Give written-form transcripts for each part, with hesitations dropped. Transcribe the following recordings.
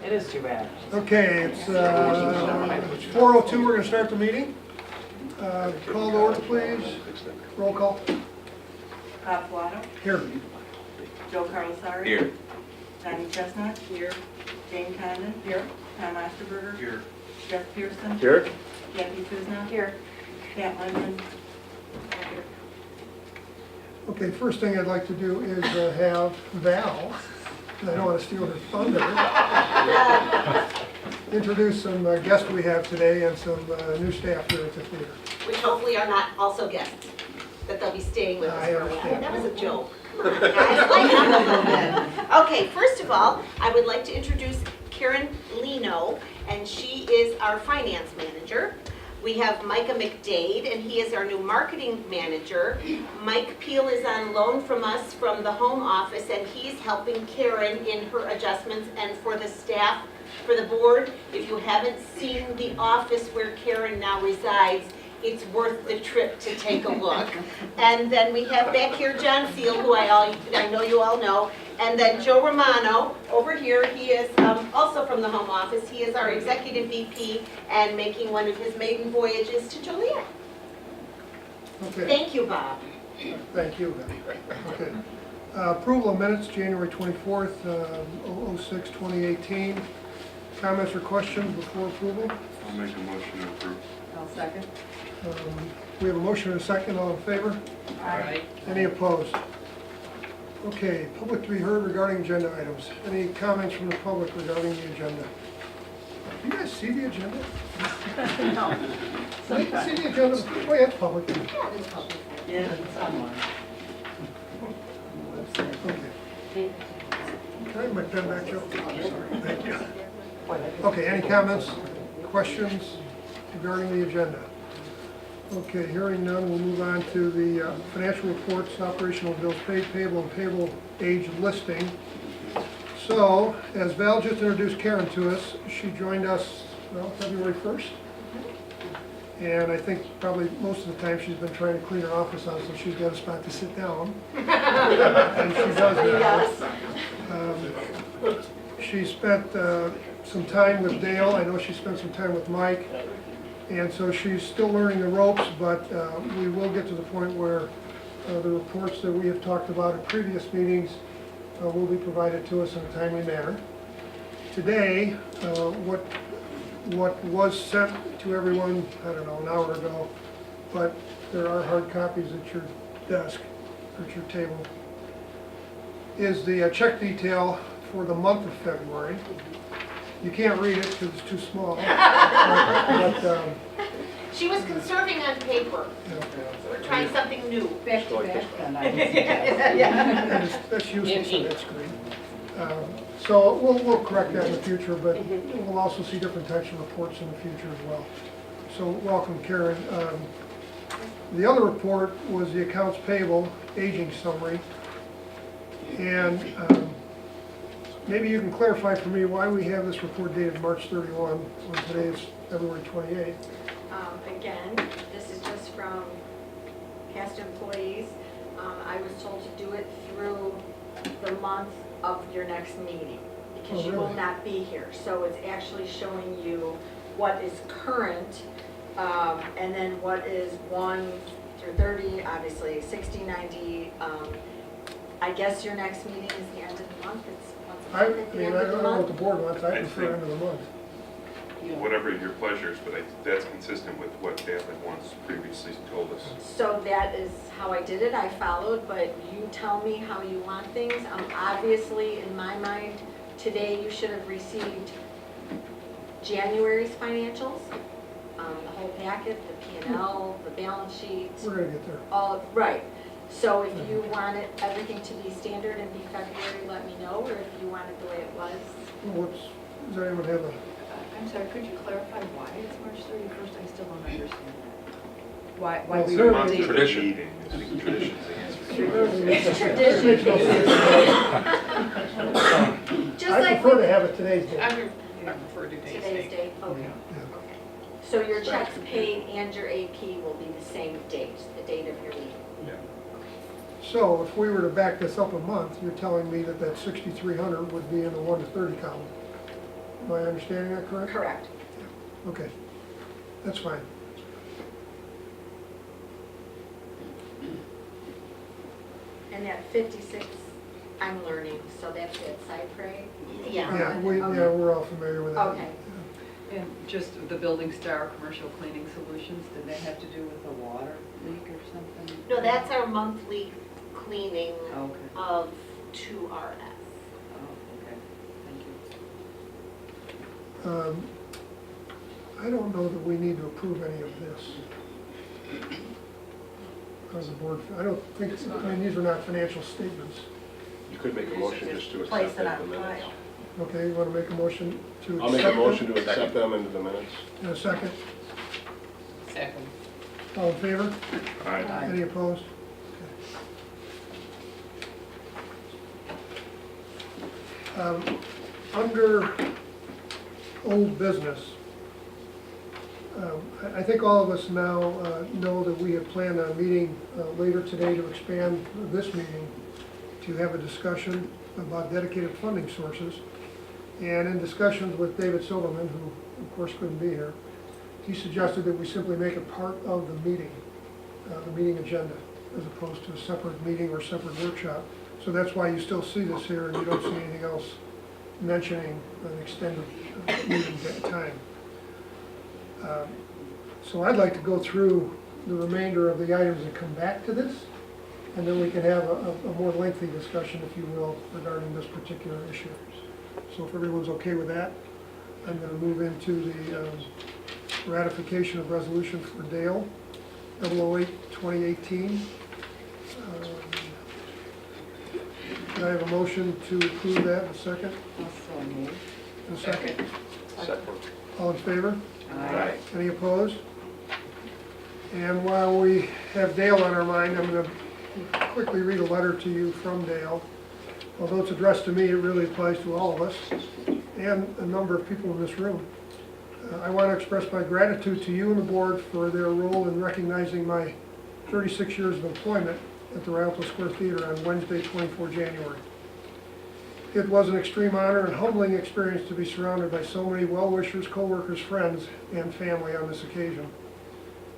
It is too bad. Okay, it's 4:02, we're going to start the meeting. Call to order, please. Roll call. Bob Waddle, Here. Joe Carlsari. Here. Donnie Chestnut. Here. Jane Condon. Here. Tom Osterberger. Here. Jeff Pearson. Here. Kathy Kuzma. Here. Pat Lundman. Here. Okay, first thing I'd like to do is have Val, and I don't want to steal her thunder, introduce some guests we have today and some new staff here at the theater. Which hopefully are not also guests, that they'll be staying with us I for a while. understand. That was a joke. Come on, guys, lighten up a little bit. Okay, first of all, I would like to introduce Karen Lino, and she is our finance manager. We have Micah McDade, and he is our new marketing manager. Mike Peel is on loan from us from the home office, and he's helping Karen in her adjustments. And for the staff, for the board, if you haven't seen the office where Karen now resides, it's worth the trip to take a look. And then we have back here John Seal, who I know you all know, and then Joe Romano over here. He is also from the home office. He is our executive VP and making one of his maiden voyages to Joliet. Okay, Thank you, Bob. thank you. Okay. Approval of minutes, January 24th, 06/2018. Comments or questions before approval? I'll make a motion to approve. I'll second. We have a motion and a second, all in favor? Aye. Any opposed? Okay, public to be heard regarding agenda items. Any comments from the public regarding the agenda? Do you guys see the agenda? No. See the agenda? Oh, yeah, it's public. Yeah, it's public. Yeah, someone. Okay. Can I have my pen back, Joe? Sorry, thank you. Okay, any comments, questions regarding the agenda? Okay, hearing none, we'll move on to the financial reports, operational bills paid, payable, and payable age listing. So, as Val just introduced Karen to us, she joined us, well, February 1st. And I think probably most of the time she's been trying to clean her office out, so she's got a spot to sit down. And she does that. She spent some time with Dale. I know she spent some time with Mike. And so she's still learning the ropes, but we will get to the point where the reports that we have talked about in previous meetings will be provided to us in a timely manner. Today, what was sent to everyone, I don't know, an hour ago, but there are hard copies at your desk, at your table, is the check detail for the month of February. You can't read it because it's too small. But, She was conserving on paper. We're trying something new. Back to back, then I can suggest. that's useless on that screen. So we'll correct that in the future, but we'll also see different types of reports in the future as well. So welcome, Karen. The other report was the accounts payable aging summary. And maybe you can clarify for me why we have this report dated March 31 when today is February 28. Again, this is just from past employees. I was told to do it through the month of your next meeting because you will really? not be here. So it's actually showing you what is current and then what is 1 through 30, obviously 60, 90. I guess your next meeting is the end of the month. It's once a I month at the mean, end I of the don't know what the month. board wants. I I prefer think- end of the month. Whatever your pleasures, but that's consistent with what Dale had once previously told us. So that is how I did it, I followed, but you tell me how you want things. Obviously, in my mind, today you should have received January's financials, the whole packet, the P&L, the balance sheet, We're gonna get there. all, right. So if you wanted everything to be standard and be February, let me know, or if you want it the way it was. Well, does anyone have a? I'm sorry, could you clarify why it's March 31st? I still don't understand that. Why Well, we It's a were month dating- tradition. I think tradition's the answer. It's tradition. Just I like prefer we- to have it today's date. I prefer today's Today's date. date, okay. Yeah. Okay. So your checks paid and your AP will be the same date, the date of your meeting. So if we were to back this up a month, you're telling me that that 6,300 would be in the 1 to 30 column. Am I understanding that correct? Correct. Okay, that's fine. And that 56, I'm learning, so that's at Cypre? Yeah. Yeah, Okay. we're all familiar with that. Okay. And just the Building Star Commercial Cleaning Solutions, did that have to do with a water leak or something? No, that's our monthly cleaning Okay. of 2RS. Oh, okay, thank you. I don't know that we need to approve any of this. As a board, I don't think, I mean, these are not financial statements. You could make a motion just to Place accept it them on in the minutes. file. Okay, you want to make a motion to accept I'll make a them? motion to accept them into the minutes. In a second. Second. All in favor? Aye. Any opposed? Okay. Under old business, I think all of us now know that we have planned on meeting later today to expand this meeting to have a discussion about dedicated funding sources. And in discussions with David Silverman, who of course couldn't be here, he suggested that we simply make it part of the meeting agenda, as opposed to a separate meeting or separate workshop. So that's why you still see this here and you don't see anything else mentioning an extended meeting time. So I'd like to go through the remainder of the items and come back to this, and then we can have a more lengthy discussion, if you will, regarding this particular issue. So if everyone's okay with that, I'm going to move into the ratification of resolution for Dale, 008-2018. Can I have a motion to approve that in a second? Also moved. In a second? Second. All in favor? Aye. Any opposed? And while we have Dale on our mind, I'm going to quickly read a letter to you from Dale. Although it's addressed to me, it really applies to all of us and a number of people in this room. I want to express my gratitude to you and the board for their role in recognizing my 36 years of employment at the Rialto Square Theater on Wednesday, 24 January. It was an extreme honor and humbling experience to be surrounded by so many well-wishers, co-workers, friends, and family on this occasion.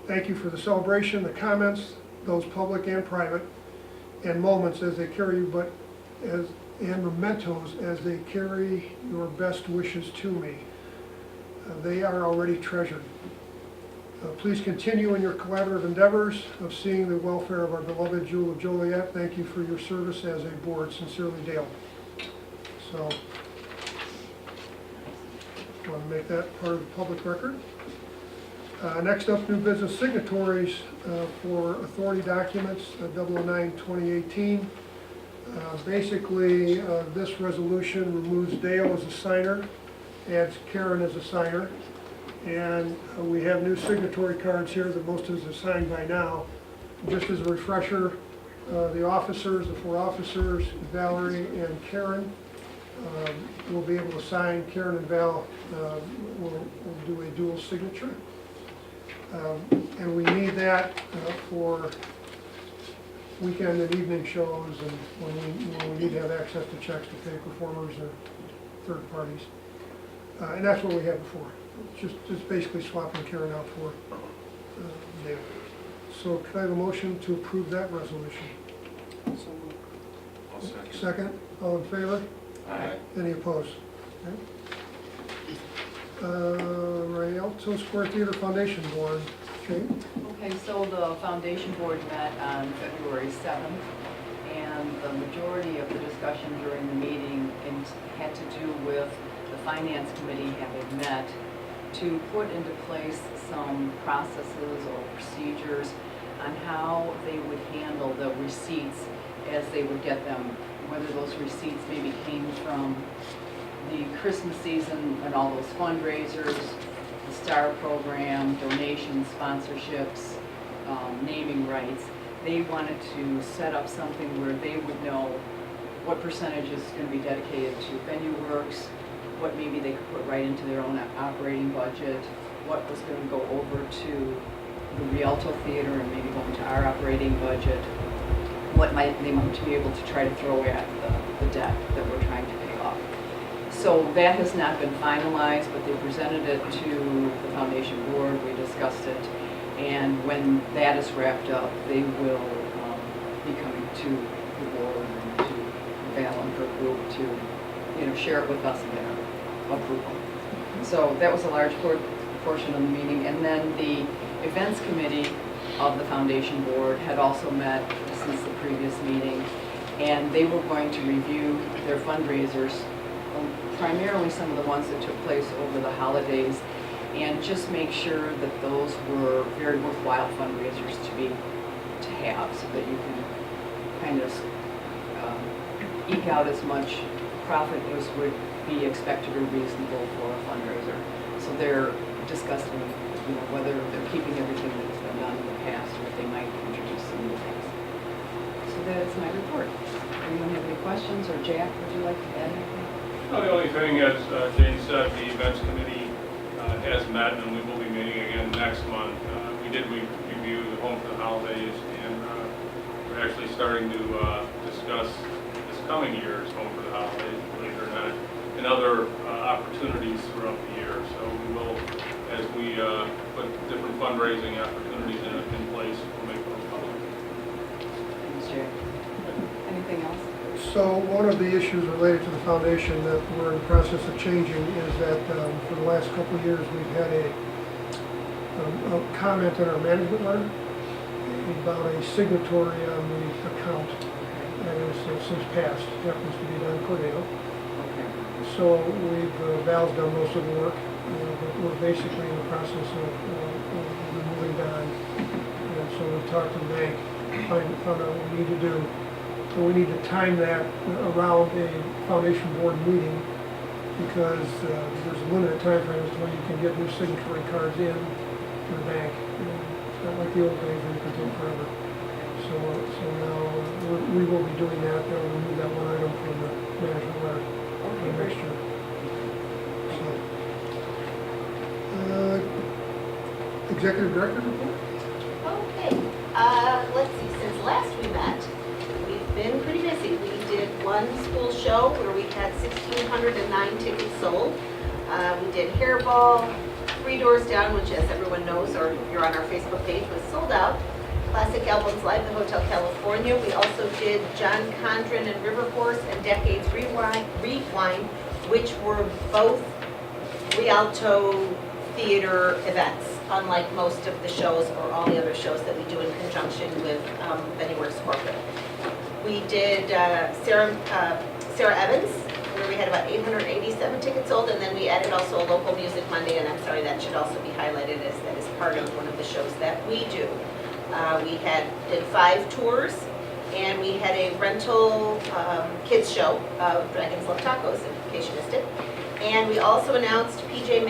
Thank you for the celebration, the comments, those public and private, and moments as they carry you, and mementos as they carry your best wishes to me. They are already treasured. Please continue in your collaborative endeavors of seeing the welfare of our beloved Jewel of Joliet. Thank you for your service as a board. Sincerely, Dale. So, I want to make that part of the public record. Next up, new business signatories for authority documents, 009-2018. Basically, this resolution removes Dale as a signer, adds Karen as a signer, and we have new signatory cards here that most of us have signed by now. Just as a refresher, the officers, the four officers, Valerie and Karen, will be able to sign. Karen and Val will do a dual signature. And we need that for weekend and evening shows and when we need to have access to checks to pay performers or third parties. And that's what we had before. Just basically swapping Karen out for Dale. So could I have a motion to approve that resolution? I'll second. Second, all in favor? Aye. Any opposed? Rialto Square Theater Foundation Board, okay? Okay, so the foundation board met on February 7th, and the majority of the discussion during the meeting had to do with the finance committee having met to put into place some processes or procedures on how they would handle the receipts as they would get them, whether those receipts maybe came from the Christmas season and all those fundraisers, the STAR program, donations, sponsorships, naming rights. They wanted to set up something where they would know what percentage is going to be dedicated to venue works, what maybe they could put right into their own operating budget, what was going to go over to the Rialto Theater and maybe go into our operating budget, what might they want to be able to try to throw at the debt that we're trying to pay off. So that has not been finalized, but they presented it to the foundation board, we discussed it, and when that is wrapped up, they will be coming to the board and to Val and her group to, share it with us and their approval. So that was a large portion of the meeting, and then the events committee of the foundation board had also met since the previous meeting, and they were going to review their fundraisers, primarily some of the ones that took place over the holidays, and just make sure that those were very worthwhile fundraisers to have, so that you can kind of eke out as much profit as would be expected or reasonable for a fundraiser. So they're discussing, whether they're keeping everything that's been done in the past, or if they might introduce some new things. So that is my report. Anyone have any questions, or Jack, would you like to add anything? No, the only thing, as Jane said, the events committee has met, and we will be meeting again next month. We did review the Home for the Holidays, and we're actually starting to discuss this coming year's Home for the Holidays, believe it or not, and other opportunities throughout the year. So we will, as we put different fundraising opportunities in place, we'll make those public. Thanks, Jack. Anything else? So one of the issues related to the foundation that we're in the process of changing is that for the last couple of years, we've had a comment in our management letter about a signatory on the account that is since passed, happens to be Don Cordero. Okay. So Val's done most of the work, but we're basically in the process of removing Don. And so we talked to the bank, found out what we need to do. So we need to time that around a foundation board meeting, because there's a limited time frame as to when you can get new signatory cards in to the bank. It's not like the old days where you can take forever. So now we will be doing that. They'll remove that one item from the management letter for next year. So, executive director report? Okay, let's see, since last we met, we've been pretty busy. We did one school show where we had 1,609 tickets sold. We did Hairball, 3 Doors Down, which, as everyone knows, or if you're on our Facebook page, was sold out. Classic Albums Live at Hotel California. We also did John Condren and River Horse and Decades Rewind, which were both Rialto theater events, unlike most of the shows or all the other shows that we do in conjunction with Pennyworks Corporate. We did Sarah Evans, where we had about 887 tickets sold, and then we added also a local music Monday, and I'm sorry, that should also be highlighted as that is part of one of the shows that we do. We did 5 tours, and we had a rental kids show of Dragons Love Tacos, in case you missed it. And we also announced PJ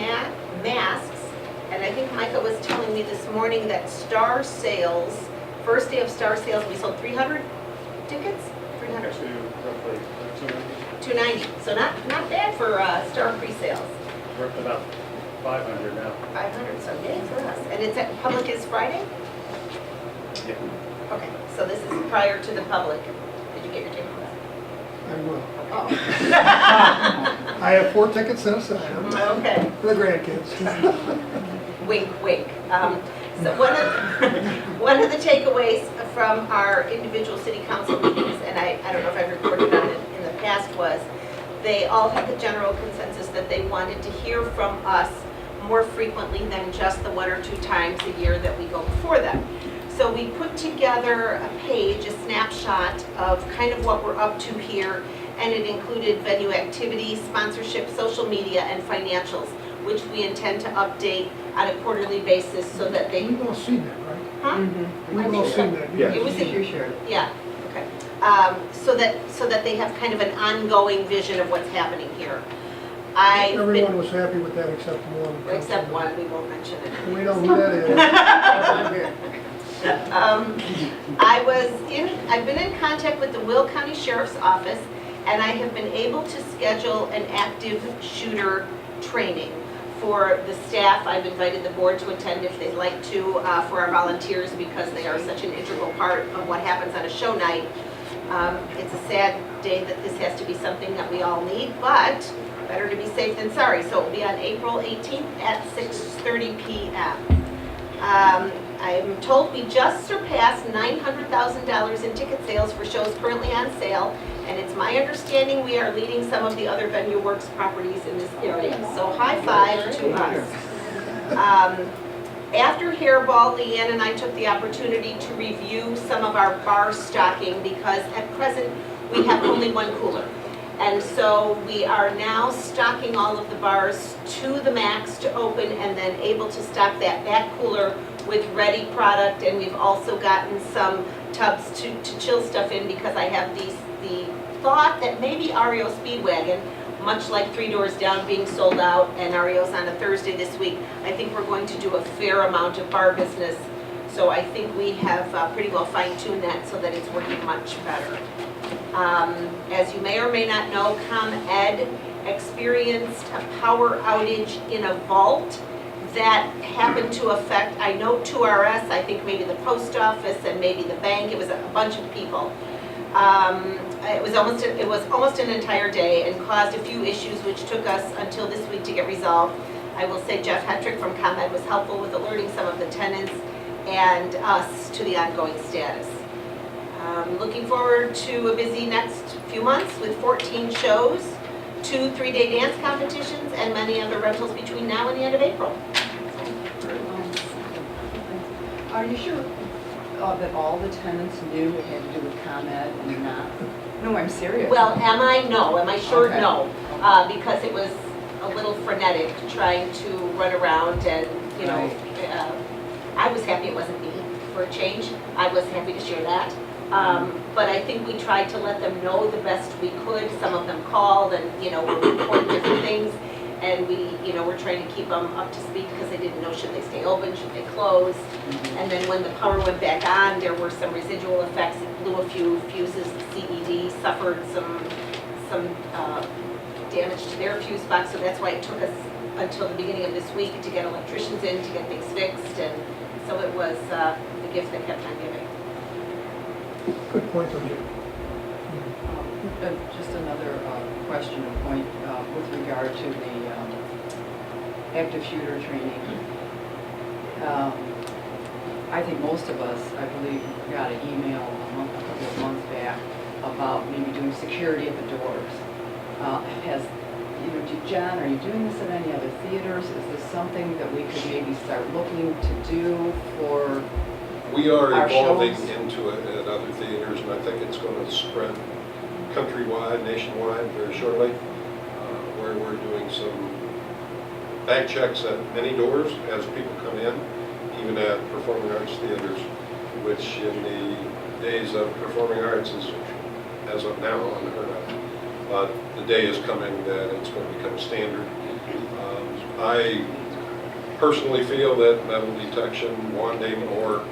Masks, and I think Micah was telling me this morning that Star Sales, first day of Star Sales, we sold 300 tickets? 300. 290. So not bad for Star pre-sales. We're up to about 500 now. 500, so yay for us. And it's at public is Friday? Yeah. Okay, so this is prior to the public. Did you get your ticket? I will. Oh. I have 4 tickets set aside Okay. for the grandkids. Wink, wink. So one of the takeaways from our individual city council meetings, and I don't know if I've reported on it in the past, was they all had the general consensus that they wanted to hear from us more frequently than just the 1 or 2 times a year that we go before them. So we put together a page, a snapshot of kind of what we're up to here, and it included venue activities, sponsorship, social media, and financials, which we intend to update on a quarterly basis so that they... We've all seen that, right? Huh? We've all seen that. Yeah. It was You shared it. Yeah, okay. So that they have kind of an ongoing vision of what's happening here. Everyone was happy with that except one. Except one, we won't mention it. We know who that is. I've been in contact with the Will County Sheriff's Office, and I have been able to schedule an active shooter training for the staff. I've invited the board to attend if they'd like to, for our volunteers, because they are such an integral part of what happens on a show night. It's a sad day that this has to be something that we all need, but better to be safe than sorry. So it will be on April 18th at 6:30 p.m. I am told we just surpassed $900,000 in ticket sales for shows currently on sale, and it's my understanding we are leading some of the other Venue Works properties in this area. So high five to us. After Hairball, Leanne and I took the opportunity to review some of our bar stocking because at present we have only one cooler. And so we are now stocking all of the bars to the max to open and then able to stock that back cooler with ready product. And we've also gotten some tubs to chill stuff in because I have the thought that maybe REO Speedwagon, much like 3 Doors Down being sold out and REO's on a Thursday this week, I think we're going to do a fair amount of bar business. So I think we have pretty well fine-tuned that so that it's working much better. As you may or may not know, ComEd experienced a power outage in a vault that happened to affect, I know 2RS, I think maybe the post office and maybe the bank. It was a bunch of people. It was almost an entire day and caused a few issues which took us until this week to get resolved. I will say Jeff Hetrick from ComEd was helpful with alerting some of the tenants and us to the ongoing status. Looking forward to a busy next few months with 14 shows, 2 3-day dance competitions, and many other rentals between now and the end of April. Are you sure that all the tenants knew it had to do with ComEd and not? No, I'm serious. Well, am I? No. Am I sure? Okay. No. Because it was a little frenetic trying to run around and, you know, I was happy it wasn't me for a change. I was happy to share that. But I think we tried to let them know the best we could. Some of them called and, you know, were reporting different things. And we, you know, we're trying to keep them up to speed because they didn't know should they stay open, should they close. And then when the power went back on, there were some residual effects. It blew a few fuses. The CED suffered some damage to their fuse box. So that's why it took us until the beginning of this week to get electricians in, to get things fixed. And so it was the gift that kept on giving. Good point, OJ. Just another question or point with regard to the active shooter training. I think most of us, I believe, got an email a couple of months back about maybe doing security at the doors. John, are you doing this at any other theaters? Is this something that we could maybe start looking to do for We are our evolving shows? into it at other theaters, and I think it's going to spread countrywide, nationwide very shortly, where we're doing some bag checks at many doors as people come in, even at performing arts theaters, which in the days of performing arts is, as of now, unheard of. But the day is coming that it's going to become standard. I personally feel that metal detection, wanding, or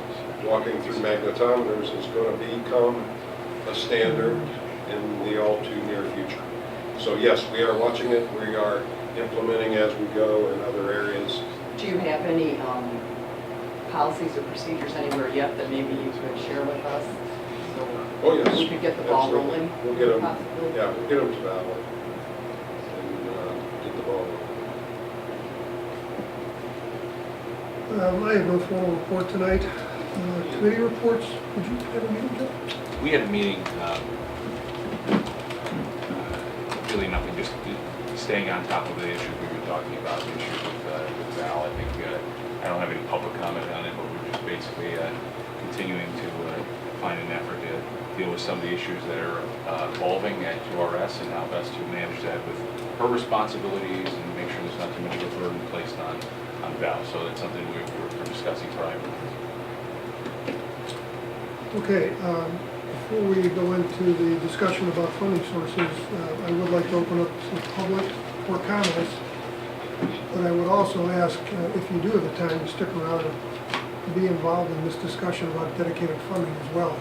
walking through magnetometers is going to become a standard in the all too near future. So yes, we are watching it. We are implementing as we go in other areas. Do you have any policies or procedures anywhere yet that maybe you could share with us? So Oh yes, we could get the ball absolutely. rolling? We'll get them. Possibly? Yeah, we'll get them to battle and get the ball rolling. I have no formal report tonight. Committee reports, did you have a meeting, Joe? We had a meeting, really nothing, just staying on top of the issues we've been talking about, the issues with Val. I think, I don't have any public comment on it, but we're just basically continuing to find an effort to deal with some of the issues that are evolving at QRS and how best to manage that with her responsibilities and make sure there's not too much of a burden placed on Val. So that's something we're discussing privately. Okay, before we go into the discussion about funding sources, I would like to open up to the public for comments. But I would also ask if you do have the time to stick around and be involved in this discussion about dedicated funding as well.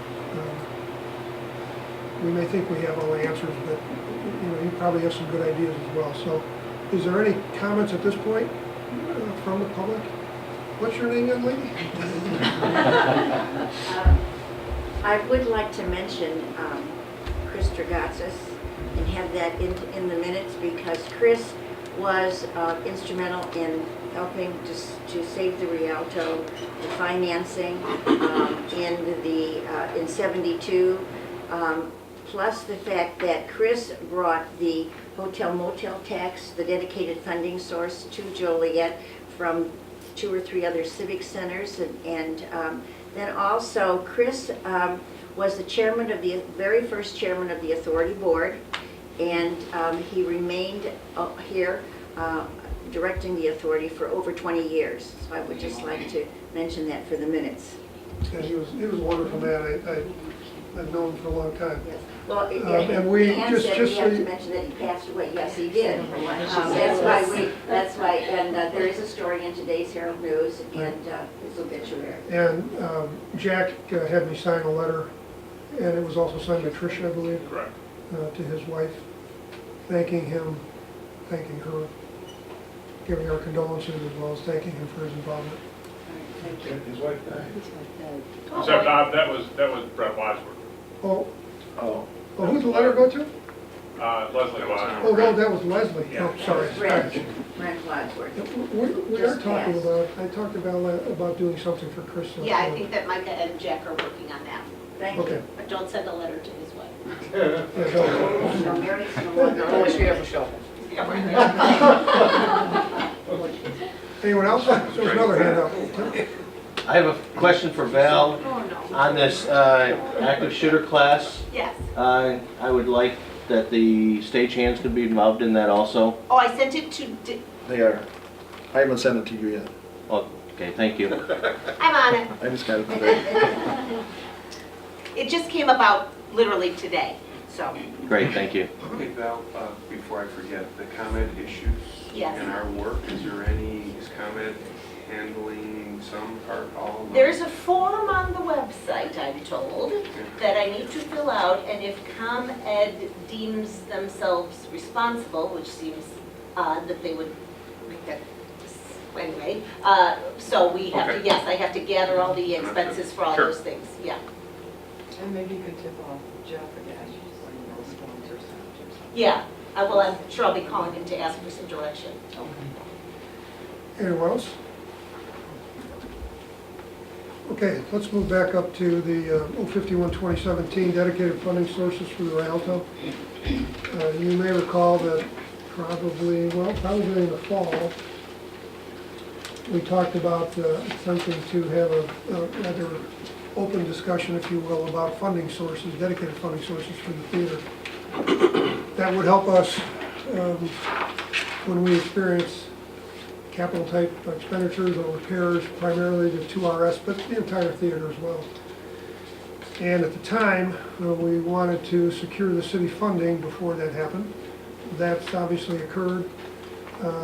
We may think we have all the answers, but you probably have some good ideas as well. So is there any comments at this point from the public? What's your name, young lady? I would like to mention Chris Stragatsis and have that in the minutes because Chris was instrumental in helping to save the Rialto, the financing in 72, plus the fact that Chris brought the hotel motel tax, the dedicated funding source to Joliet from 2 or 3 other civic centers, and then also Chris was the chairman of the very first chairman of the authority board, and he remained here directing the authority for over 20 years. So I would just like to mention that for the minutes. Yeah, he was a wonderful man. I've known him for a long time. Yes. Well, and we Ann just said we have so to mention that he passed away. Yes, he did. That's why, and there is a story in today's Herald News and his obituary. And Jack had me sign a letter, and it was also signed by Tricia, I believe. Correct. To his wife, thanking him, thanking her, giving our condolences as well as thanking him for his involvement. Thank you. His wife died. Except that was Brett Wadsworth. Oh, who'd the letter go to? Leslie Wadsworth. Oh, no, that was Leslie. Yeah. Oh, sorry. Brent Wadsworth. We are talking about, I talked about doing something for Chris. Yeah, I think that Micah and Jack are working on that. Thank Okay. you. But don't send a letter to his wife. Yeah, no. So Mary's no longer. Oh, she has a shovel. Anyone else? There's another hand up. I have a question for Val Oh, no. on this active shooter class. Yes. I would like that the stagehands could be involved in that also. Oh, I sent it to, They are. I haven't sent it to you yet. Oh, okay, thank you. I'm on it. I just got it today. It just came about literally today, so. Great, thank you. Hey Val, before I forget, the ComEd issues Yes. in our work, is ComEd handling some part, all? of them? There's a form on the website, I'm told, that I need to fill out, and if ComEd deems themselves responsible, which seems odd that they would make that, anyway, so we have to, Okay. yes, I have to gather all the expenses for all Sure. those things, yeah. And maybe you could tip off Jeff again, when those sponsors or something. Yeah, well, I'm sure I'll be calling him to ask for some direction. Anyone else? Okay, let's move back up to the 051-2017 dedicated funding sources for the Rialto. You may recall that probably in the fall, we talked about attempting to have a rather open discussion, if you will, about funding sources, dedicated funding sources for the theater. That would help us when we experience capital type expenditures or repairs, primarily the 2RS, but the entire theater as well. And at the time, we wanted to secure the city funding before that happened. That's obviously occurred.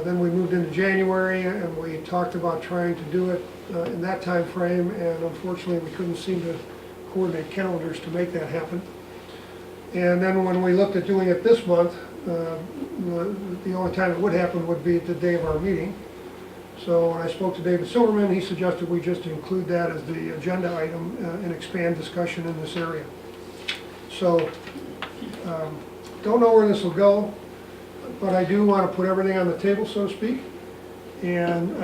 Then we moved into January and we talked about trying to do it in that time frame, and unfortunately we couldn't seem to coordinate calendars to make that happen. And then when we looked at doing it this month, the only time it would happen would be the day of our meeting. So when I spoke to David Silverman, he suggested we just include that as the agenda item and expand discussion in this area. So, don't know where this will go, but I do want to put everything on the table, so to speak. And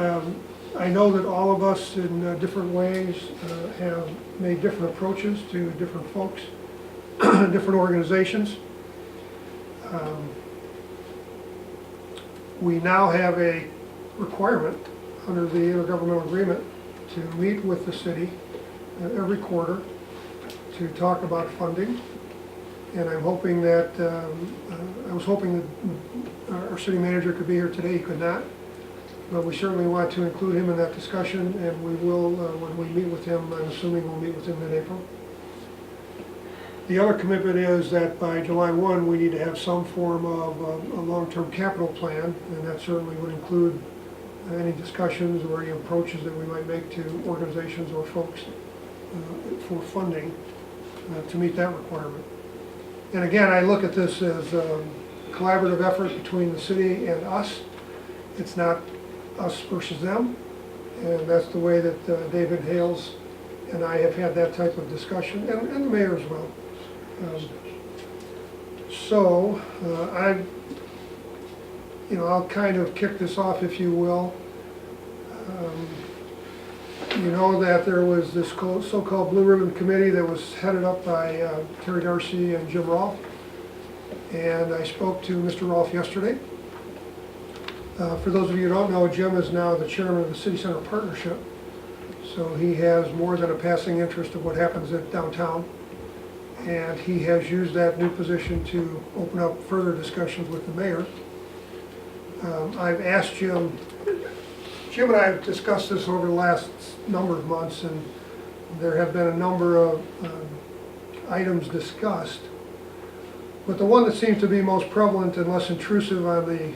I know that all of us in different ways have made different approaches to different folks, different organizations. We now have a requirement under the intergovernmental agreement to meet with the city every quarter to talk about funding. And I'm hoping that, I was hoping that our city manager could be here today. He could not. But we certainly want to include him in that discussion, and we will, when we meet with him, I'm assuming we'll meet with him in April. The other commitment is that by July 1, we need to have some form of a long-term capital plan, and that certainly would include any discussions or any approaches that we might make to organizations or folks for funding to meet that requirement. And again, I look at this as a collaborative effort between the city and us. It's not us versus them, and that's the way that David Hales and I have had that type of discussion, and the mayor as well. So, I'll kind of kick this off, if you will. You know that there was this so-called Blue Ribbon Committee that was headed up by Terry Darcy and Jim Rolfe. And I spoke to Mr. Rolfe yesterday. For those of you who don't know, Jim is now the chairman of the City Center Partnership. So he has more than a passing interest of what happens at downtown. And he has used that new position to open up further discussions with the mayor. I've asked Jim and I have discussed this over the last number of months, and there have been a number of items discussed. But the one that seems to be most prevalent and less intrusive on the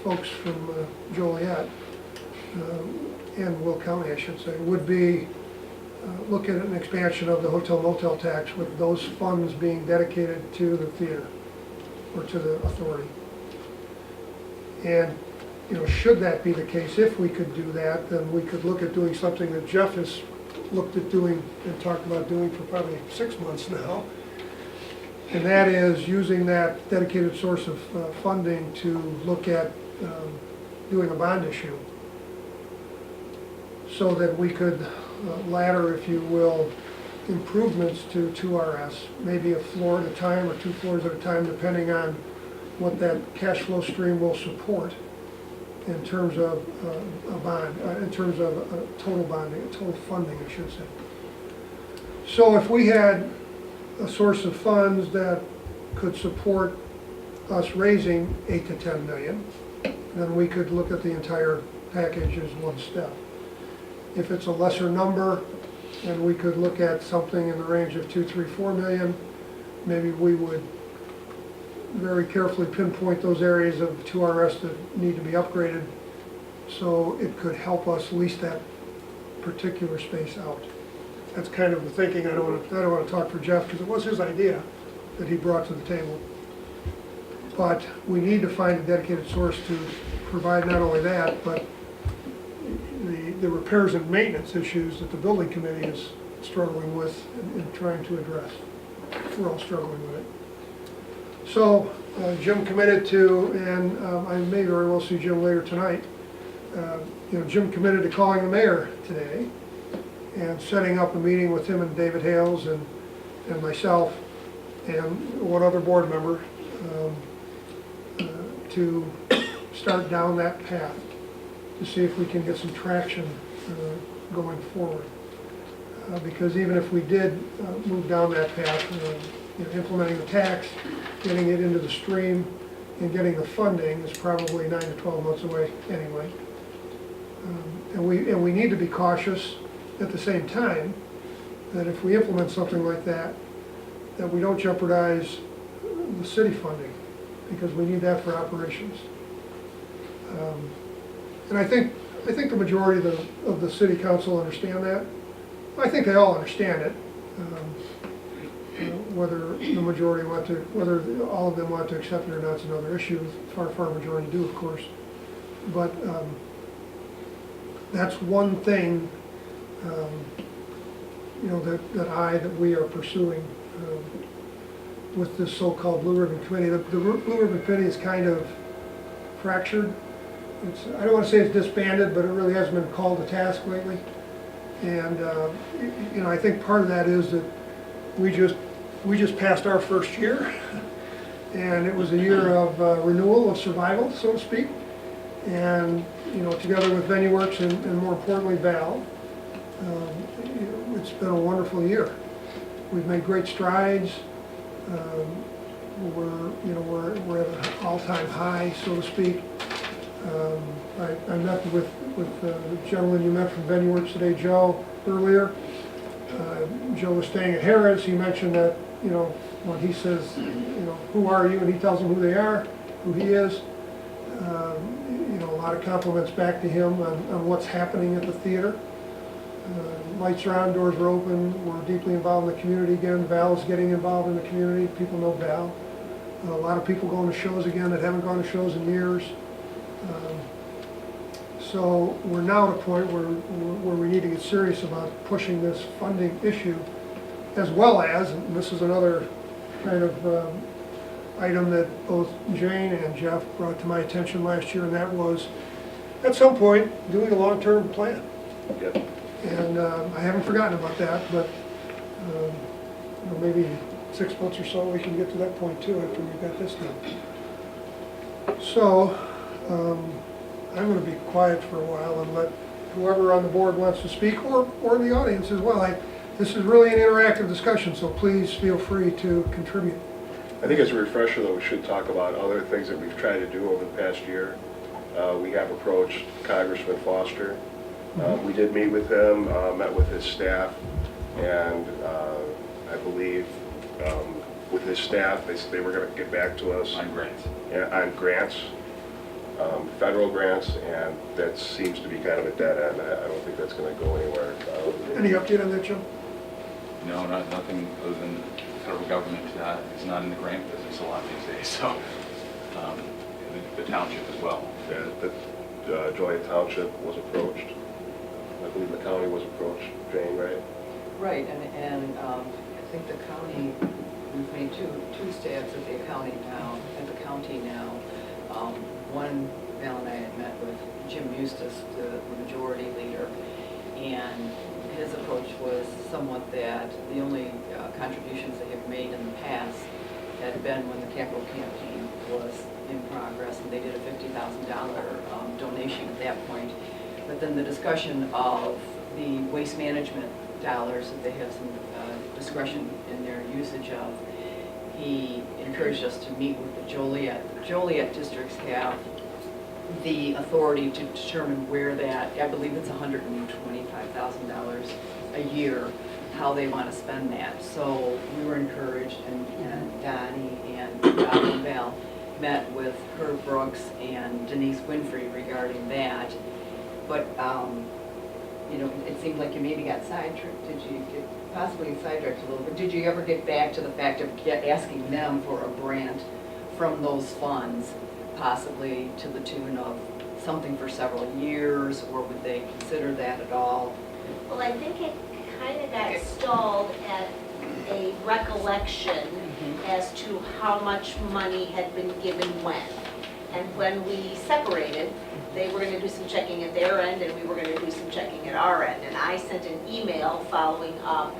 folks from Joliet and Will County, I should say, would be looking at an expansion of the hotel motel tax with those funds being dedicated to the theater or to the authority. And should that be the case, if we could do that, then we could look at doing something that Jeff has looked at doing and talked about doing for probably 6 months now. And that is using that dedicated source of funding to look at doing a bond issue so that we could ladder, if you will, improvements to 2RS, maybe a floor at a time or 2 floors at a time, depending on what that cash flow stream will support in terms of a bond, in terms of total bonding, total funding, I should say. So if we had a source of funds that could support us raising 8 to 10 million, then we could look at the entire package as one step. If it's a lesser number, and we could look at something in the range of 2, 3, 4 million, maybe we would very carefully pinpoint those areas of 2RS that need to be upgraded so it could help us lease that particular space out. That's kind of the thinking. I don't want to talk for Jeff because it was his idea that he brought to the table. But we need to find a dedicated source to provide not only that, but the repairs and maintenance issues that the building committee is struggling with and trying to address. We're all struggling with it. So Jim committed to, and I may very well see Jim later tonight, Jim committed to calling the mayor today and setting up a meeting with him and David Hales and myself and one other board member to start down that path to see if we can get some traction going forward. Because even if we did move down that path, implementing the tax, getting it into the stream, and getting the funding is probably 9 to 12 months away anyway. And we need to be cautious at the same time that if we implement something like that, that we don't jeopardize the city funding, because we need that for operations. And I think the majority of the city council understand that. I think they all understand it. Whether the majority want to, whether all of them want to accept it or not is another issue. Far majority do, of course. But that's one thing, that we are pursuing with this so-called Blue Ribbon Committee. The Blue Ribbon Committee is kind of fractured. I don't want to say it's disbanded, but it really hasn't been called to task lately. And I think part of that is that we just passed our first year, and it was a year of renewal, of survival, so to speak. And together with VenueWorks and more importantly Val, it's been a wonderful year. We've made great strides. We're at an all-time high, so to speak. I met with the gentleman you met from VenueWorks today, Joe, earlier. Joe was staying at Harris. He mentioned that, when he says, who are you? And he tells them who they are, who he is. A lot of compliments back to him on what's happening at the theater. Lights are on, doors are open. We're deeply involved in the community again. Val is getting involved in the community. People know Val. A lot of people going to shows again that haven't gone to shows in years. So we're now at a point where we need to get serious about pushing this funding issue, as well as, and this is another kind of item that both Jane and Jeff brought to my attention last year, and that was, at some point, doing a long-term plan. Yep. And I haven't forgotten about that, but maybe 6 months or so, we can get to that point too after we've got this done. So, I'm going to be quiet for a while and let whoever on the board wants to speak, or the audience as well. This is really an interactive discussion, so please feel free to contribute. I think as a refresher, though, we should talk about other things that we've tried to do over the past year. We have approached Congressman Foster. We did meet with him, met with his staff, and I believe with his staff, they were going to get back to us On grants. on grants, federal grants, and that seems to be kind of a dead end. I don't think that's going to go anywhere. Any update on that, Joe? No, nothing other than the federal government is not in the grant business a lot these days, so the township as well. Yeah, Joliet Township was approached. I believe the county was approached, Jane, right? Right, and I think the county, we've made two stabs at the county now. One, Val and I had met with Jim Eustace, the majority leader, and his approach was somewhat that the only contributions they have made in the past had been when the capital campaign was in progress, and they did a $50,000 donation at that point. But then the discussion of the waste management dollars that they have some discretion in their usage of, he encouraged us to meet with the Joliet. The Joliet districts have the authority to determine where that, I believe it's $125,000 a year, how they want to spend that. So we were encouraged, and Donnie and Bob and Val met with Herb Brooks and Denise Winfrey regarding that. But, it seemed like you maybe got sidetracked. Did you get possibly sidetracked a little bit? Did you ever get back to the fact of asking them for a grant from those funds, possibly to the tune of something for several years, or would they consider that at all? Well, I think it kind of got stalled at a recollection as to how much money had been given when. And when we separated, they were going to do some checking at their end, and we were going to do some checking at our end. And I sent an email following up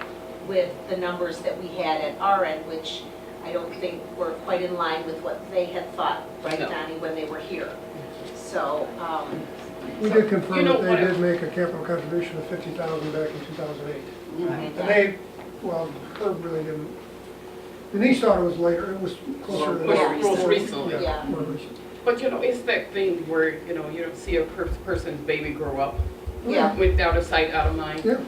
with the numbers that we had at our end, which I don't think were quite in line with what they had thought, right, Donnie, when they were here. So, We did confirm that they did make a capital contribution of $50,000 back in 2008. Right. And they, well, Herb really didn't, Denise thought it was later, it was closer to that. More recently. Yeah. More recent. But it's that thing where, you don't see a person's baby grow up. Yeah. Went out of sight, out of mind. Yeah.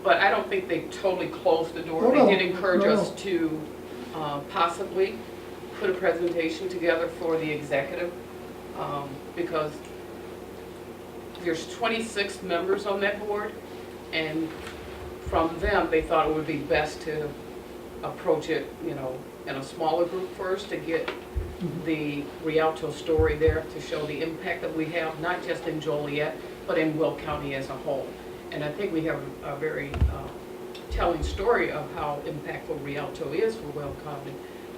But I don't think they totally closed the door. Oh, no. They did encourage No. us to possibly put a presentation together for the executive, because there's 26 members on that board, and from them, they thought it would be best to approach it, in a smaller group first to get the Rialto story there, to show the impact that we have, not just in Joliet, but in Will County as a whole. And I think we have a very telling story of how impactful Rialto is for Will County.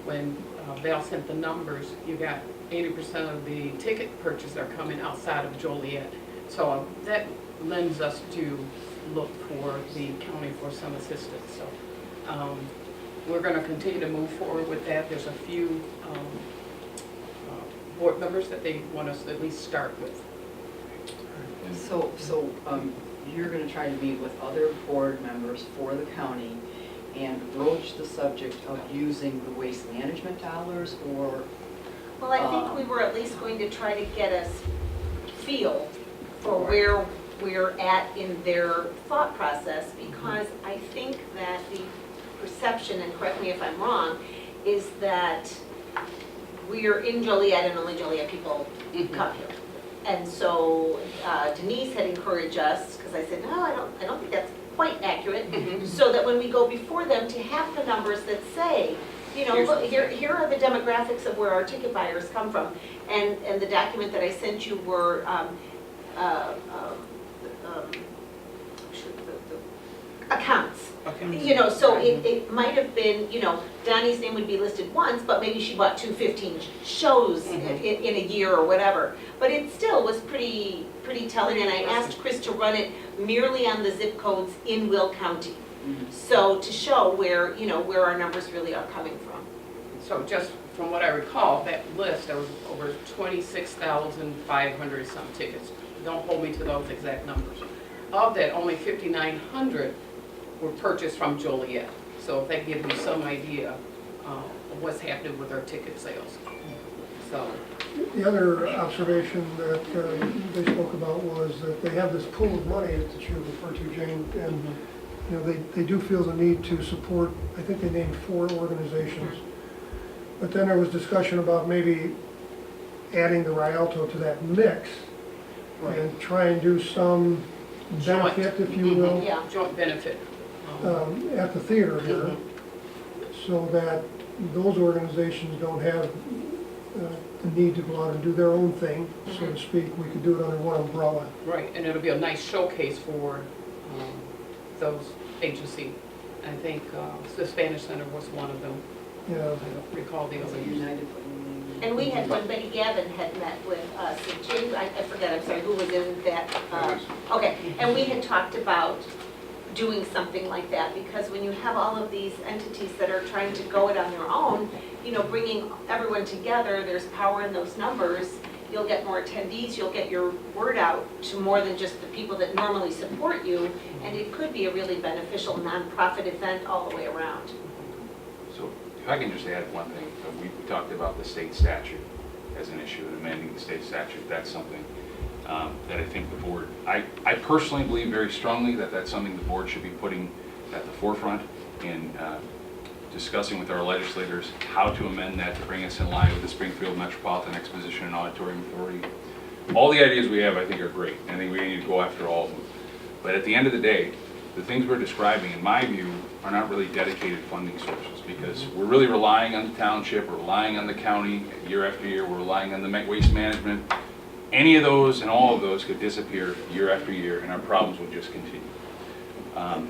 When Val sent the numbers, you got 80% of the ticket purchases are coming outside of Joliet. So that lends us to look for the county for some assistance. So we're going to continue to move forward with that. There's a few board members that they want us to at least start with. So you're going to try to meet with other board members for the county and broach the subject of using the waste management dollars, or? Well, I think we were at least going to try to get a feel for where we're at in their thought process, because I think that the perception, and correct me if I'm wrong, is that we're in Joliet and only Joliet people come here. And so Denise had encouraged us, because I said, no, I don't think that's quite accurate, so that when we go before them, to have the numbers that say, look, here are the demographics of where our ticket buyers come from. And the document that I sent you were the accounts. Okay. You know, so it might have been, you know, Donnie's name would be listed once, but maybe she bought 215 shows in a year or whatever. But it still was pretty telling, and I asked Chris to run it merely on the zip codes in Will County. So to show where, you know, where our numbers really are coming from. So just from what I recall, that list, there was over 26,500 some tickets. Don't hold me to those exact numbers. Of that, only 5,900 were purchased from Joliet. So if that gives you some idea of what's happening with our ticket sales. So, The other observation that they spoke about was that they have this pool of money that you referred to, Jane, and you know, they do feel the need to support, I think they named 4 organizations. But then there was discussion about maybe adding the Rialto to that mix and try and do some benefit, if you will, Yeah. joint benefit. at the theater here, so that those organizations don't have the need to go out and do their own thing, so to speak. We could do it under one umbrella. Right, and it'll be a nice showcase for those agencies. I think the Spanish Center was one of them. Yeah. I don't recall the other. United. And we had, when Betty Gavin had met with us, and James, I forget, I'm sorry, who was in that? Okay, and we had talked about doing something like that, because when you have all of these entities that are trying to go it on their own, you know, bringing everyone together, there's power in those numbers. You'll get more attendees, you'll get your word out to more than just the people that normally support you, and it could be a really beneficial nonprofit event all the way around. So if I can just add one thing, we talked about the state statute as an issue, and amending the state statute. That's something that I think the board, I personally believe very strongly that that's something the board should be putting at the forefront in discussing with our legislators how to amend that to bring us in line with the Springfield Metropolitan Exposition and Auditorium Authority. All the ideas we have, I think, are great. I think we need to go after all of them. But at the end of the day, the things we're describing, in my view, are not really dedicated funding sources, because we're really relying on the township, we're relying on the county year after year, we're relying on the waste management. Any of those and all of those could disappear year after year, and our problems would just continue.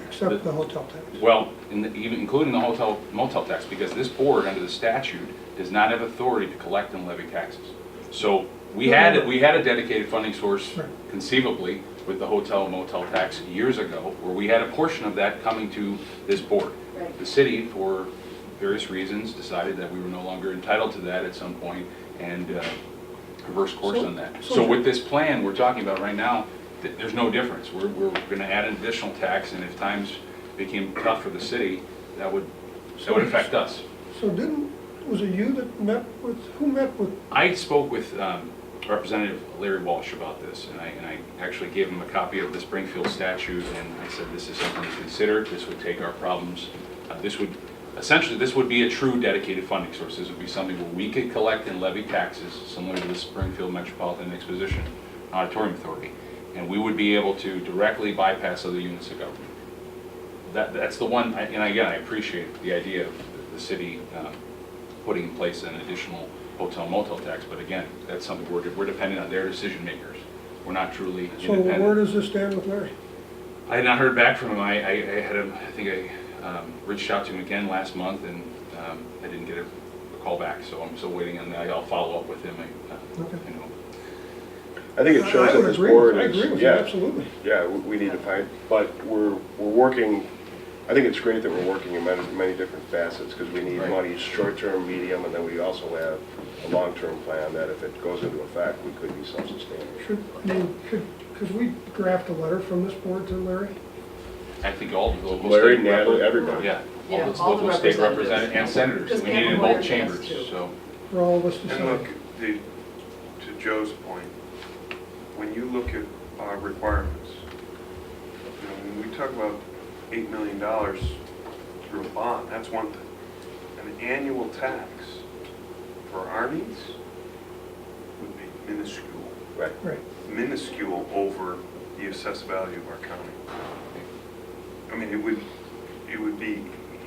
Except the hotel tax. Well, even including the hotel motel tax, because this board, under the statute, does not have authority to collect and levy taxes. So we had a dedicated funding source, conceivably, with the hotel motel tax years ago, where we had a portion of that coming to this board. Right. The city, for various reasons, decided that we were no longer entitled to that at some point, and reverse course on that. So with this plan we're talking about right now, there's no difference. We're going to add an additional tax, and if times became tough for the city, that would affect us. So was it you that met with, who met with? I spoke with Representative Larry Walsh about this, and I actually gave him a copy of the Springfield statute, and I said this is something to consider. This would take our problems. This would be a true dedicated funding source. This would be something where we could collect and levy taxes similar to the Springfield Metropolitan Exposition Auditorium Authority, and we would be able to directly bypass other units of government. That's the one, and again, I appreciate the idea of the city putting in place an additional hotel motel tax, but again, that's something we're dependent on their decision makers. We're not truly independent. So where does this stand with Larry? I had not heard back from him. I had him, I think I reached out to him again last month, and I didn't get a call back, so I'm still waiting on that. I'll follow up with him. Okay. You know. I think it shows I that would this agree. board I is, agree with you, yeah, absolutely. yeah, we need to find, but we're working, I think it's great that we're working in many different facets, because we need money short-term, medium, and then we also have a long-term plan that if it goes into effect, we could be self-sustaining. Could we draft a letter from this board to Larry? I think all the local Larry, state Natalie, everybody. Yeah, Yeah, all the all the local state representatives. representatives and senators. Because We we need have it in a lawyer both chambers, too. so. For all of us to And sign? look, to Joe's point, when you look at requirements, you know, when we talk about $8 million through a bond, that's one thing. An annual tax for our needs would be minuscule. Right. Minuscule over the assessed value of our county. I mean, it would be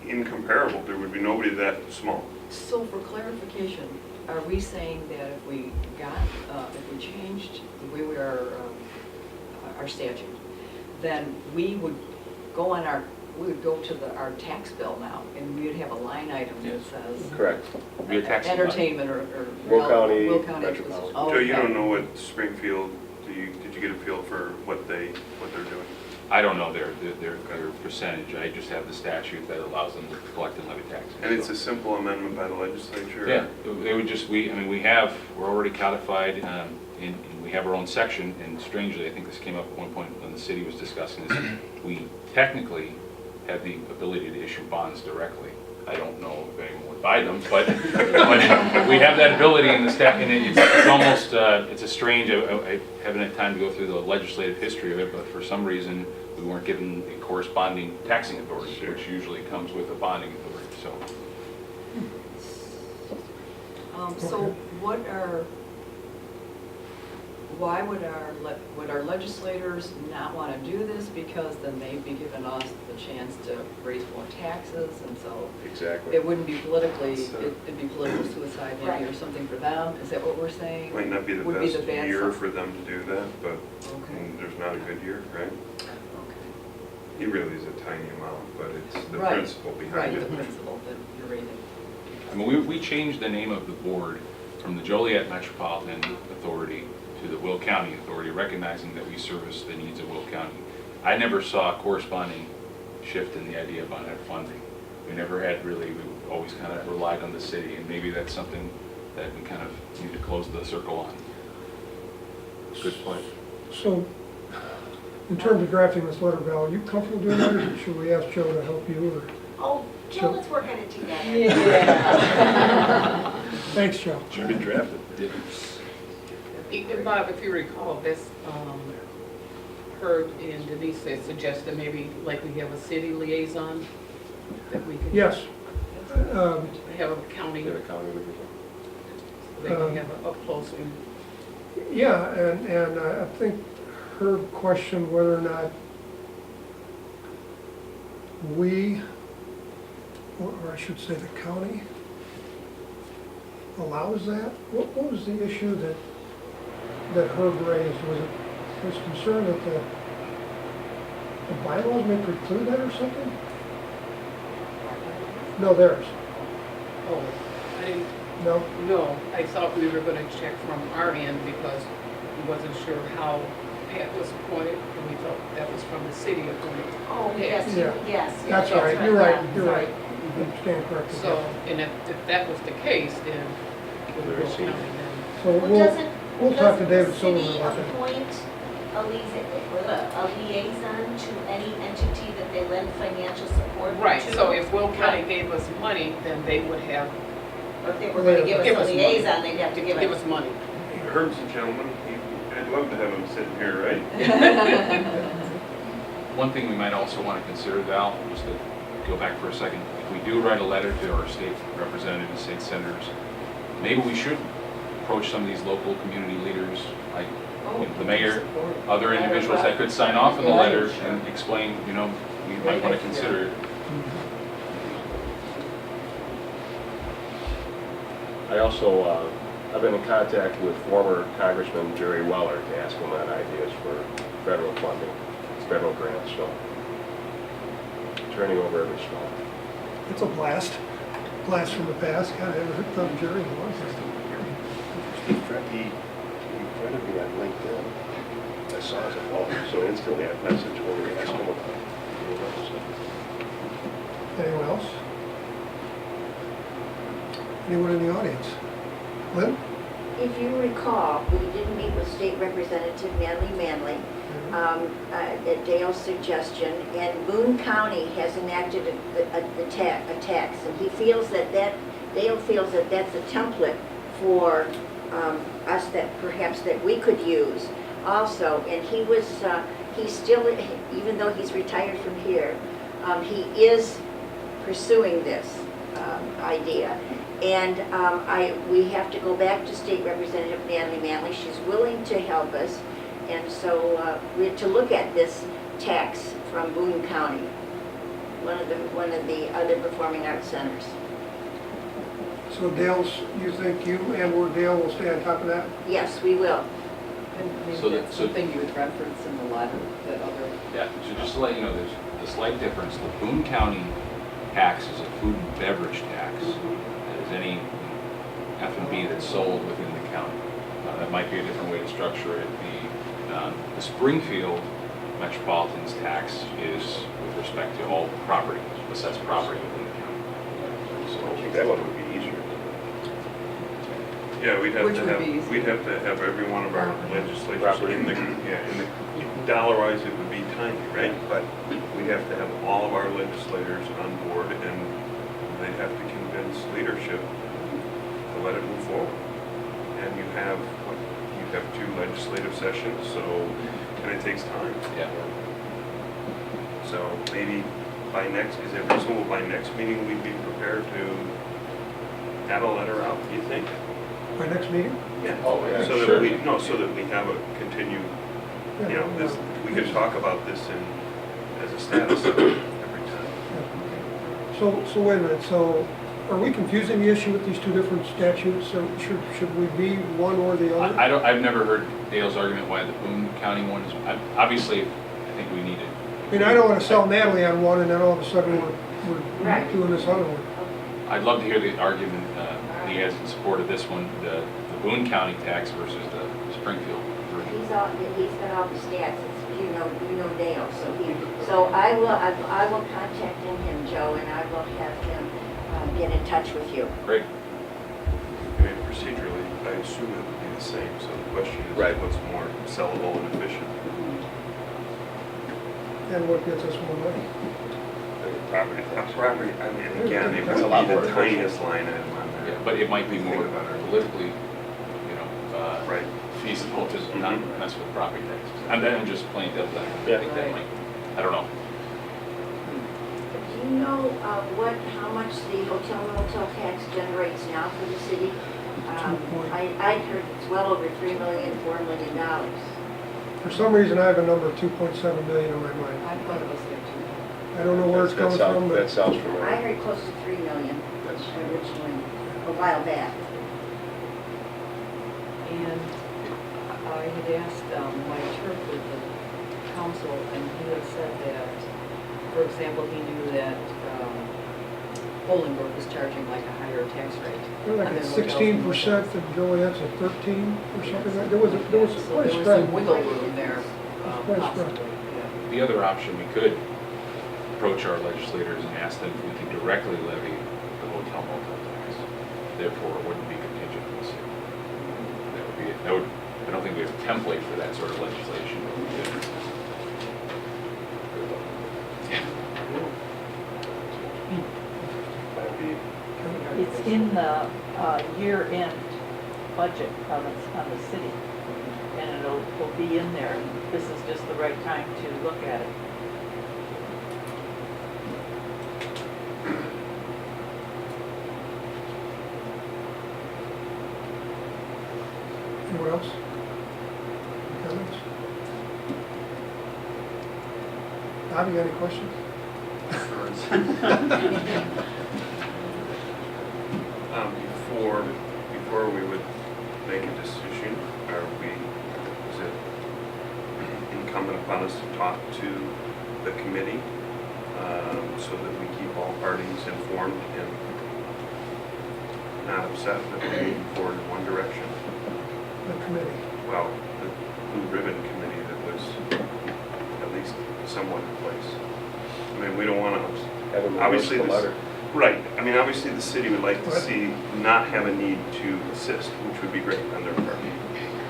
incomparable. There would be nobody that small. So for clarification, are we saying that if we changed the way we are, our statute, then we would go on our we would go to our tax bill now, and we would have a line item that says Correct. Be a tax collector. entertainment or. Will County, Will County. Metropolitan. Oh, Joe, you okay. don't know what Springfield, did you get a feel for what they're doing? I don't know their percentage, I just have the statute that allows them to collect and levy taxes. And it's a simple amendment by the legislature? Yeah, they would just, we're already codified, and we have our own section, and strangely, I think this came up at one point when the city was discussing this, we technically have the ability to issue bonds directly. I don't know if anyone would buy them, but we have that ability in the and it's almost, it's a strange, I haven't had time to go through the legislative history of it, but for some reason, we weren't given a corresponding taxing authority, which usually comes with a bonding authority, so. So why would our legislators not want to do this? Because then they'd be giving us the chance to raise more taxes, and so Exactly. it wouldn't be politically, it'd be political suicide maybe Right. or something for them. Is that what we're saying? Might not be the Would best the bad year side. for them to do that, but Okay. there's not a good year, right? Okay. It really is a tiny amount, but it's the Right. principle Right, behind the it. principle that you're raising. I mean, we changed the name of the board from the Joliet Metropolitan Authority to the Will County Authority, recognizing that we service the needs of Will County. I never saw a corresponding shift in the idea of unmet funding. We never had really, we always kind of relied on the city, and maybe that's something that we kind of need to close the circle on. Good point. So, in terms of drafting this letter, Val, are you comfortable doing that, or should we ask Joe to help you, or? Oh, Joe, let's work on it together. Yeah. Thanks, Joe. Should be drafted. Bob, if you recall, this, Herb and Denise had suggested maybe like we have a city liaison that we could Yes. have a county, Get a county with you. they can have a up close and Yeah, and I think Herb questioned whether or not we, or I should say the county, allows that? What was the issue that Herb raised? Was it his concern that the bylaws may preclude that or something? No, theirs. oh, I didn't, No? no, I thought we were gonna check from our end because we wasn't sure how Pat was appointed, and we thought that was from the city appointed. Oh, yes, Yeah. yes. That's yes, right, you're right, yeah, you're sorry. right. You stand corrected. So, and if that was the case, then we Very will senior. county then. So Well, doesn't, we'll talk to David doesn't the Silverman city about that. appoint a liaison to any entity that they lend financial support to? Right, so if Will County gave us money, then they would have, Or if they were gonna give Give us us a money. liaison, they'd have to give give us. us money. Herb's a gentleman, I'd love to have him sitting here, right? One thing we might also want to consider, Val, just to go back for a second, if we do write a letter to our state representatives, state senators, maybe we should approach some of these local community leaders, like the mayor, other individuals that could sign off on the letter and explain, we might want to consider it. I also, I've been in contact with former Congressman Jerry Weller to ask him on ideas for federal funding, federal grants, so turning over every stone. It's a blast from the past. God, I haven't heard from Jerry in a long time. He friended me on LinkedIn. I saw his involvement, so instantly I messaged him and asked him about it. Anyone else? Anyone in the audience? Lynn? If you recall, we did meet with State Representative Manley at Dale's suggestion, and Boone County has enacted a tax, and he feels Dale feels that that's a template for us that perhaps that we could use also. And he's still, even though he's retired from here, he is pursuing this idea. And we have to go back to State Representative Manley. She's willing to help us. And so we're to look at this tax from Boone County, one of the other performing arts centers. So you think you and/or Dale will stay on top of that? Yes, we will. And maybe So that's something you would reference in the letter, that other. Yeah, so just to let you know, there's the slight difference. The Boone County tax is a food and beverage tax. That is any F&B that's sold within the county. That might be a different way to structure it. The Springfield Metropolitan's tax is with respect to all property, assessed property within the county. I think that one would be easier. Yeah, we'd have Which to would have, be easy. we'd have to have every one of our legislators in the, dollar-wise, it would be tiny, right? But we'd have to have all of our legislators on board, and they'd have to convince leadership to let it move forward. And you have 2 legislative sessions, so, and it takes time. Yeah. So maybe by next, is it reasonable by next meeting we'd be prepared to have a letter out, do you think? My next meeting? Yeah. Oh, yeah, So that sure. we, no, so that we have a continued, you know, this, we could talk about this as a status every time. So wait a minute, so are we confusing the issue with these 2 different statutes? So should we be one or the other? I've never heard Dale's argument why the Boone County one is, obviously, I think we need it. I mean, I don't want to sell Natalie on one and then all of a sudden we're Right. doing this other one. I'd love to hear the argument he has in support of this one, the Boone County tax versus the Springfield version. He's got all the stats, it's, you know Dale, so I will contact him, Joe, and I will have him get in touch with you. Great. I mean, procedurally, I assume it would be the same, so the question is Right. what's more sellable and efficient? And what gets us more money? Property, I mean, again, it That's a would lot be more the efficient. tiniest line item on there. Yeah, but it might be more politically, Right. feasible to not mess with property taxes. I'm just playing devil's advocate. I Yeah. think that might, I don't know. Do you know how much the hotel motel tax generates now for the city? I heard it's well over $3 million, $4 million. For some reason, I have a number of 2.7 million in my mind. I thought it was there too. I don't know where it's coming from, That but sounds I familiar. heard close to 3 million That's- originally, a while back. And I had asked my turf with the council, and he had said that, for example, he knew that Bolingbrook was charging like a higher tax rate. they're like on at their hotels. 16%, and Joliet's at 13 or something like, there was So quite a there was spread. some wiggle room there, Quite a spread. possibly, yeah. The other option, we could approach our legislators and ask them if we can directly levy the hotel motel tax. Therefore, it wouldn't be contingent on the city. That would, I don't think we have a template for that sort of legislation, but we could. That'd be, It's in the year-end budget on the city, and it'll be in there. This is just the right time to look at it. Anyone else? Comments? Bobby, you got any questions? Before we would make a decision, is it incumbent upon us to talk to the committee so that we keep all parties informed and not upset that we're moving forward in one direction? The committee. Well, the blue ribbon committee that was at least somewhat in place. I mean, we don't want to, Have them obviously, reverse the letter. right, I mean, obviously, the city would like to see, not have a need to assist, which would be great on their part.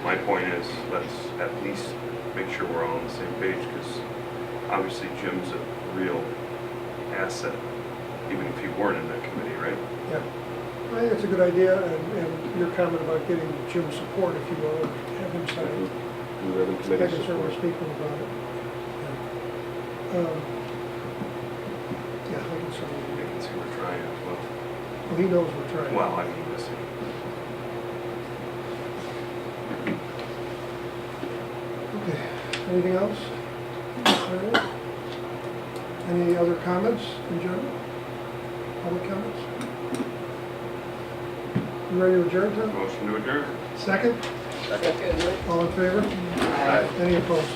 My point is, let's at least make sure we're all on the same page, because obviously Jim's a real asset, even if you weren't in that committee, right? Yeah. I think it's a good idea, and your comment about getting Jim's support, if you will, have him sign. Blue ribbon I committee can certainly support. speak with him about it. Yeah, I can certainly. They can see we're trying as well. Well, he knows we're trying. Well, I mean, listen, Okay, anything else? All right. Any other comments in general? Public comments? You ready to adjourn, Tom? motion to adjourn. Second? Second. All in favor? Aye. Any opposed?